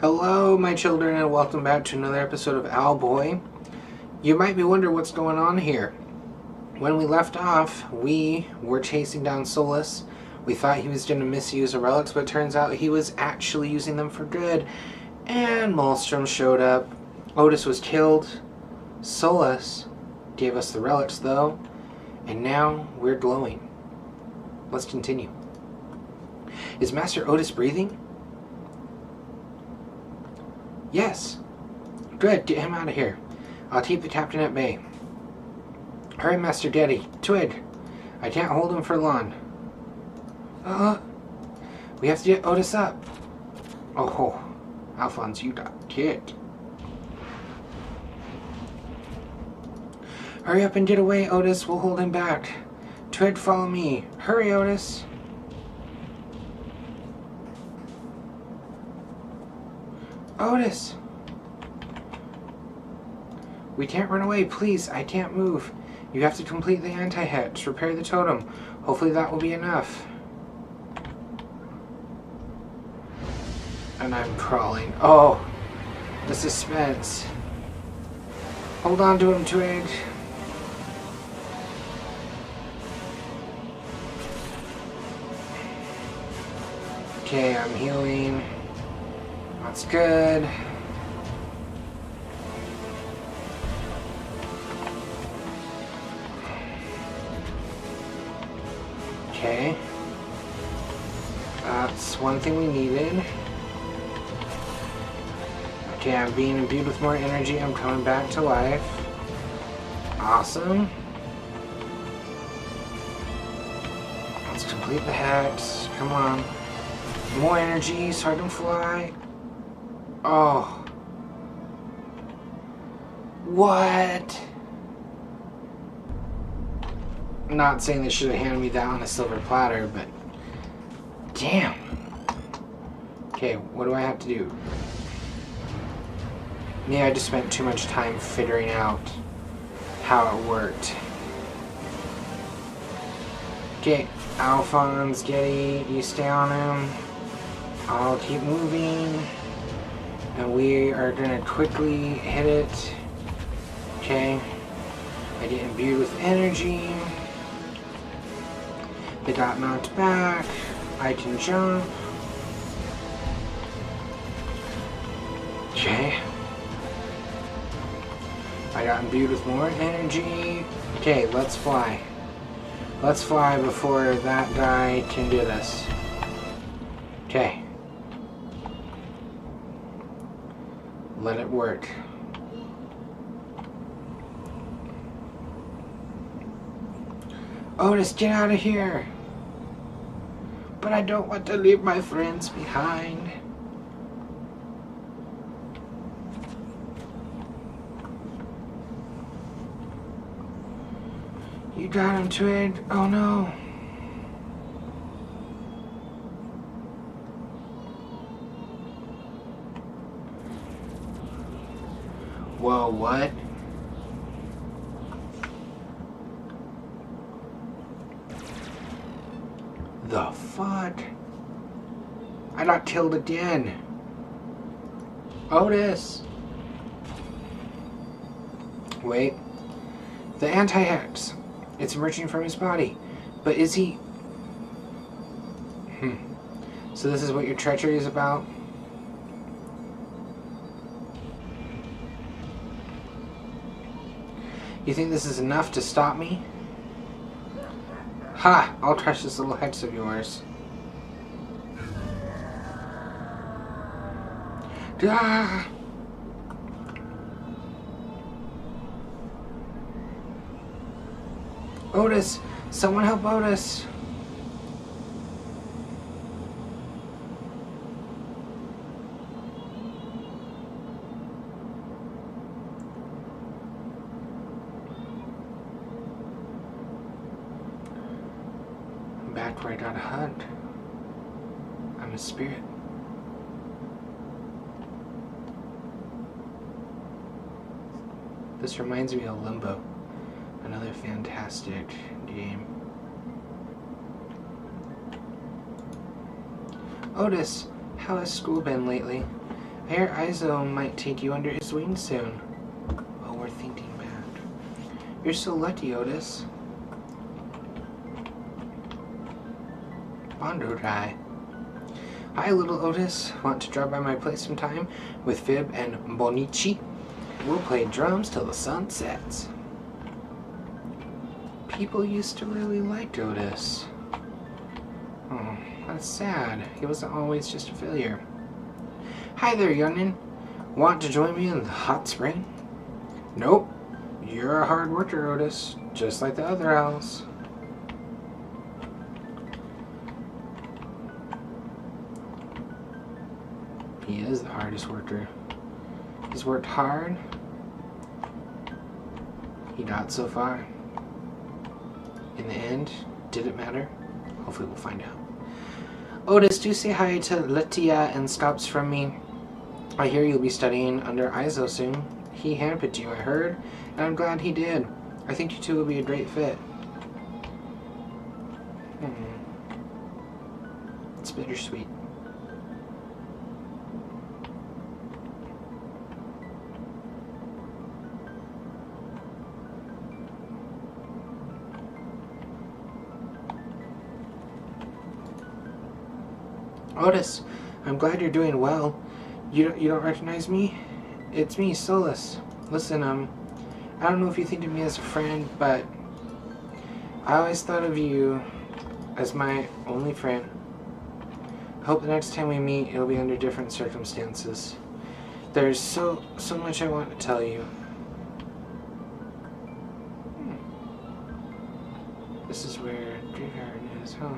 Hello, my children, and welcome back to another episode of Owlboy. You might be wondering what's going on here. When we left off, we were chasing down Solus. We thought he was going to misuse the relics, but it turns out he was actually using them for good. And Maelstrom showed up. Otis was killed. Solus gave us the relics, though. And now we're glowing. Let's continue. Is Master Otis breathing? Yes. Good, get him out of here. I'll keep the captain at bay. Hurry, Master Daddy. Twig. I can't hold him for long. We have to get Otis up. Oh, Alphonse, you got kicked. Hurry up and get away, Otis. We'll hold him back. Twig, follow me. Hurry, Otis. Otis! We can't run away, please. I can't move. You have to complete the anti-hatch. Repair the totem. Hopefully that will be enough. And I'm crawling. Oh! The suspense. Hold on to him, Twig. Okay, I'm healing. That's good. Okay. That's one thing we needed. Okay, I'm being imbued with more energy. I'm coming back to life. Awesome. Let's complete the hatch. Come on. More energy so I can fly. Oh. What? I'm not saying they should have handed me that on a silver platter, but damn. Okay, what do I have to do? Yeah, I just spent too much time figuring out how it worked. Okay, Alphonse, Getty, you stay on him. I'll keep moving. And we are gonna quickly hit it. Okay. I get imbued with energy. They got knocked back. I can jump. Okay. I got imbued with more energy. Okay, let's fly. Let's fly before that guy can do this. Okay. Let it work. Otis, get out of here! But I don't want to leave my friends behind. You got him, Twig. Oh no. Whoa, what? The fuck? I got killed again. Otis! Wait. The anti-hex. It's emerging from his body. But is he... So this is what your treachery is about? You think this is enough to stop me? Ha! I'll crush this little hex of yours. Ah! Otis! Someone help Otis! Back where I got a hunt. I'm a spirit. This reminds me of Limbo, another fantastic game. Otis, how has school been lately? I hear Izo might take you under his wing soon. Oh, we're thinking bad. You're so lucky, Otis. Bondorai. Hi, little Otis. Want to drop by my place sometime with Fib and Bonichi? We'll play drums till the sun sets. People used to really like Otis. Oh, that's sad. He wasn't always just a failure. Hi there, youngin'. Want to join me in the hot spring? Nope. You're a hard worker, Otis, just like the other owls. He is the hardest worker. He's worked hard. He got so far. In the end, did it matter? Hopefully we'll find out. Otis, do say hi to Letia and Stops from me. I hear you'll be studying under Izo soon. He handpicked you, I heard, and I'm glad he did. I think you two will be a great fit. It's bittersweet. Otis, I'm glad you're doing well. You don't recognize me? It's me, Solus. Listen, I don't know if you think of me as a friend, but I always thought of you as my only friend. I hope the next time we meet, it'll be under different circumstances. There's so much I want to tell you. This is where Graveyard is, huh?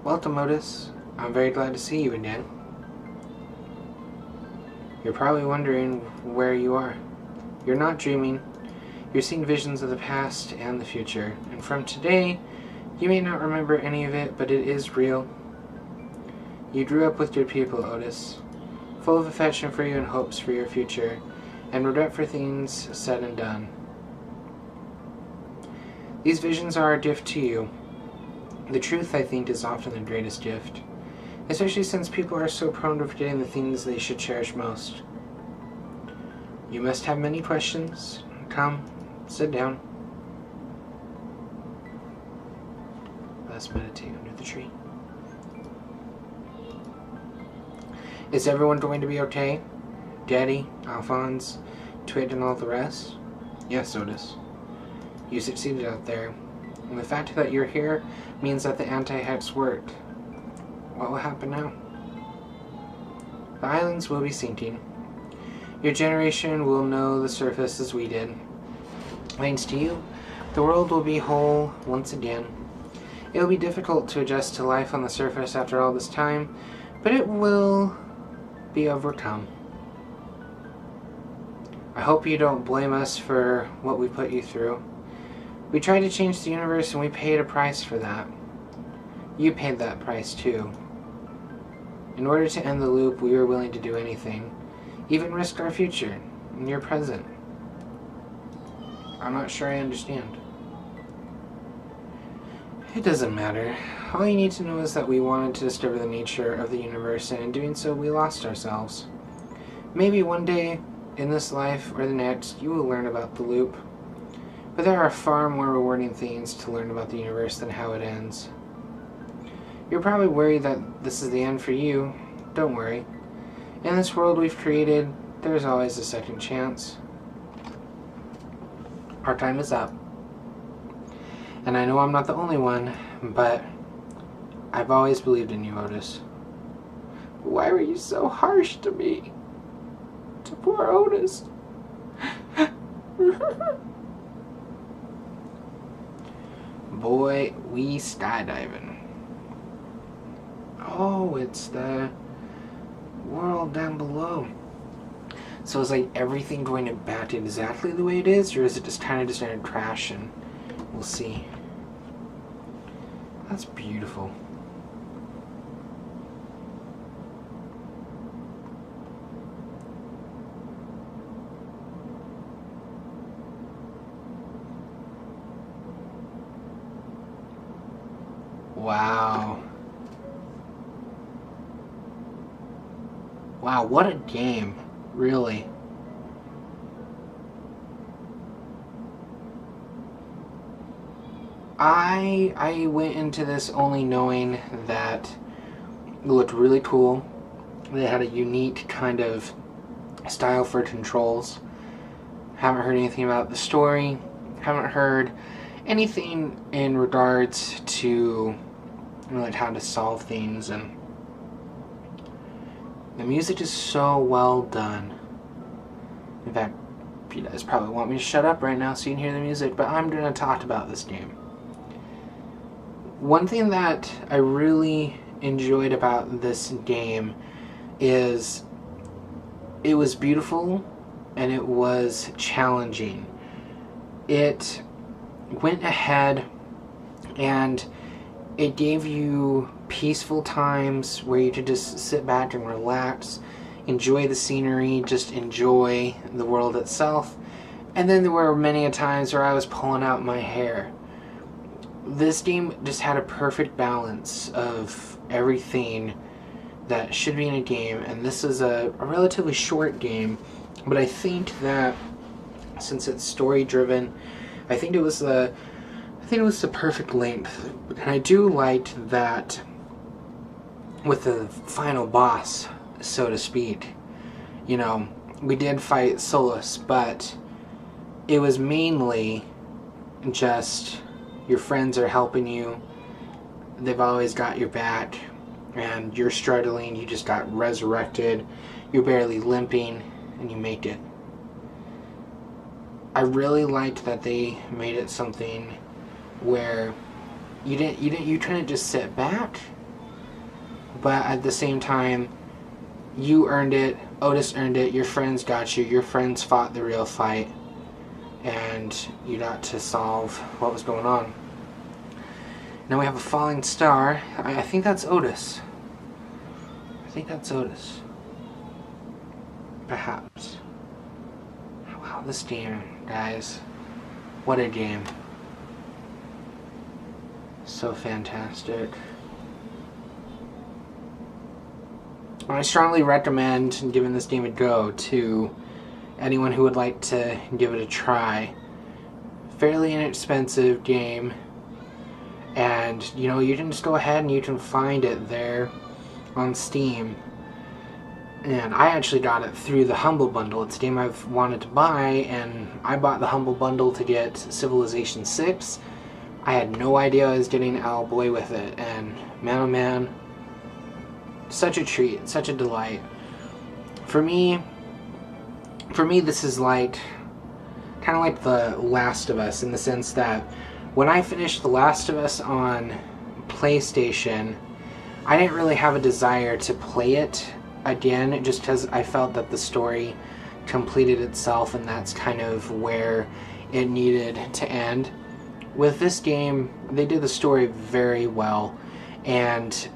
Welcome, Otis. I'm very glad to see you again. You're probably wondering where you are. You're not dreaming. You're seeing visions of the past and the future. And from today, you may not remember any of it, but it is real. You grew up with your people, Otis, full of affection for you and hopes for your future, and regret for things said and done. These visions are a gift to you. The truth, I think, is often the greatest gift, especially since people are so prone to forgetting the things they should cherish most. You must have many questions. Come, sit down. Let's meditate under the tree. Is everyone going to be okay? Daddy, Alphonse, Twit, and all the rest? Yes, Otis. You succeeded out there. And the fact that you're here means that the anti-hex worked. What will happen now? The islands will be sinking. Your generation will know the surface as we did. Thanks to you, the world will be whole once again. It will be difficult to adjust to life on the surface after all this time, but it will be overcome. I hope you don't blame us for what we put you through. We tried to change the universe and we paid a price for that. You paid that price too. In order to end the loop, we were willing to do anything, even risk our future and your present. I'm not sure I understand. It doesn't matter. All you need to know is that we wanted to discover the nature of the universe, and in doing so, we lost ourselves. Maybe one day, in this life or the next, you will learn about the loop. But there are far more rewarding things to learn about the universe than how it ends. You're probably worried that this is the end for you. Don't worry. In this world we've created, there's always a second chance. Our time is up. And I know I'm not the only one, but I've always believed in you, Otis. Why were you so harsh to me? To poor Otis. Boy, we skydiving. Oh, it's the world down below. So is like everything going to back exactly the way it is, or is it just kind of just going to crash and we'll see. That's beautiful. Wow. Wow, what a game. Really. I went into this only knowing that it looked really cool. They had a unique kind of style for controls. Haven't heard anything about the story. Haven't heard anything in regards to like how to solve things, and the music is so well done. In fact, you guys probably want me to shut up right now so you can hear the music, but I'm going to talk about this game. One thing that I really enjoyed about this game is it was beautiful and it was challenging. It went ahead and it gave you peaceful times where you could just sit back and relax, enjoy the scenery, just enjoy the world itself. And then there were many a times where I was pulling out my hair. This game just had a perfect balance of everything that should be in a game, and this is a relatively short game, but I think that since it's story driven, I think it was the perfect length. And I do like that with the final boss, so to speak. You know, we did fight Solus, but it was mainly just your friends are helping you. They've always got your back, and you're struggling. You just got resurrected. You're barely limping, and you make it. I really liked that they made it something where you couldn't just sit back, but at the same time, you earned it. Otis earned it. Your friends got you. Your friends fought the real fight, and you got to solve what was going on. Now we have a falling star. I think that's Otis. Perhaps. Wow, this game, guys. What a game. So fantastic. I strongly recommend giving this game a go to anyone who would like to give it a try. Fairly inexpensive game, and you know, you can just go ahead and you can find it there on Steam. And I actually got it through the Humble Bundle. It's a game I've wanted to buy, and I bought the Humble Bundle to get Civilization 6. I had no idea I was getting Owlboy with it, and man oh man, such a treat, such a delight. For me this is like kind of like The Last of Us, in the sense that when I finished The Last of Us on PlayStation, I didn't really have a desire to play it again, just because I felt that the story completed itself, and that's kind of where it needed to end. With this game, they did the story very well, and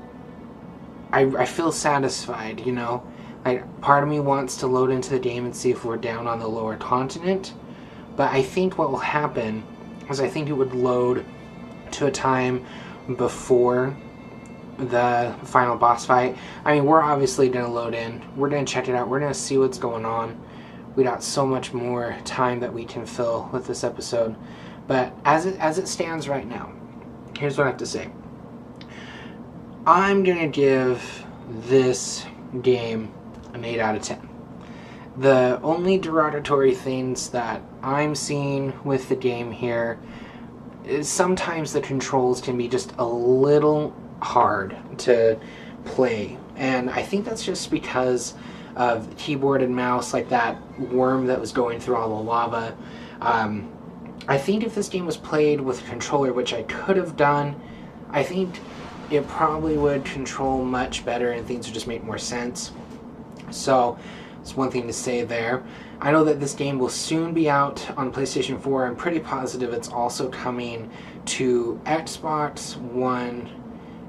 I feel satisfied, you know? Like, part of me wants to load into the game and see if we're down on the lower continent, but I think what will happen is I think it would load to a time before the final boss fight. I mean, we're obviously going to load in. We're going to check it out. We're going to see what's going on. We got so much more time that we can fill with this episode. But as it stands right now, here's what I have to say. I'm going to give this game an 8 out of 10. The only derogatory things that I'm seeing with the game here is sometimes the controls can be just a little hard to play, and I think that's just because of the keyboard and mouse, like that worm that was going through all the lava. I think if this game was played with a controller, which I could have done, I think it probably would control much better and things would just make more sense. So it's one thing to say there. I know that this game will soon be out on PlayStation 4. I'm pretty positive it's also coming to Xbox One.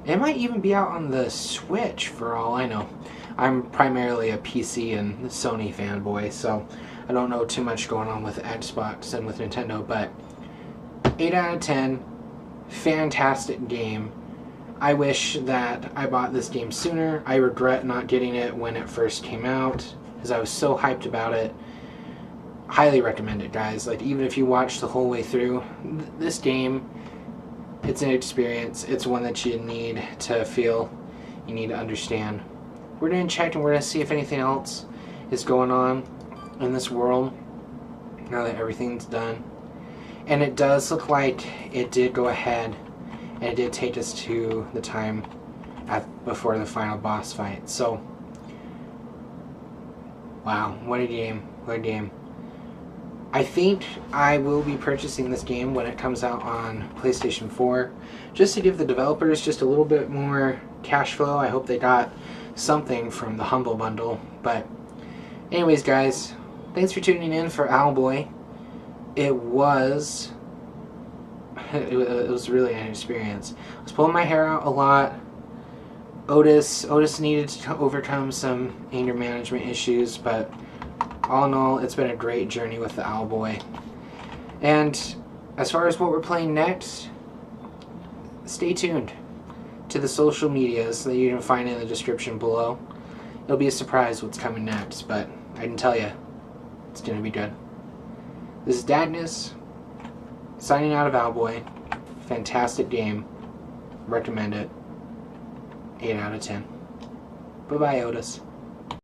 It might even be out on the Switch, for all I know. I'm primarily a PC and Sony fanboy, so I don't know too much going on with Xbox and with Nintendo, but 8 out of 10, fantastic game. I wish that I bought this game sooner. I regret not getting it when it first came out, because I was so hyped about it. Highly recommend it, guys. Like, even if you watch the whole way through, this game, it's an experience. It's one that you need to feel, you need to understand. We're going to check and we're going to see if anything else is going on in this world now that everything's done. And it does look like it did go ahead and it did take us to the time before the final boss fight. So, wow, what a game, what a game. I think I will be purchasing this game when it comes out on PlayStation 4, just to give the developers just a little bit more cash flow. I hope they got something from the Humble Bundle. But anyways, guys, thanks for tuning in for Owlboy. It was really an experience. I was pulling my hair out a lot. Otis needed to overcome some anger management issues, but all in all, it's been a great journey with the Owlboy. And as far as what we're playing next, stay tuned to the social medias that you can find in the description below. It'll be a surprise what's coming next, but I can tell you, it's going to be good. This is Dagnus, signing out of Owlboy. Fantastic game. Recommend it. 8 out of 10. Bye-bye, Otis.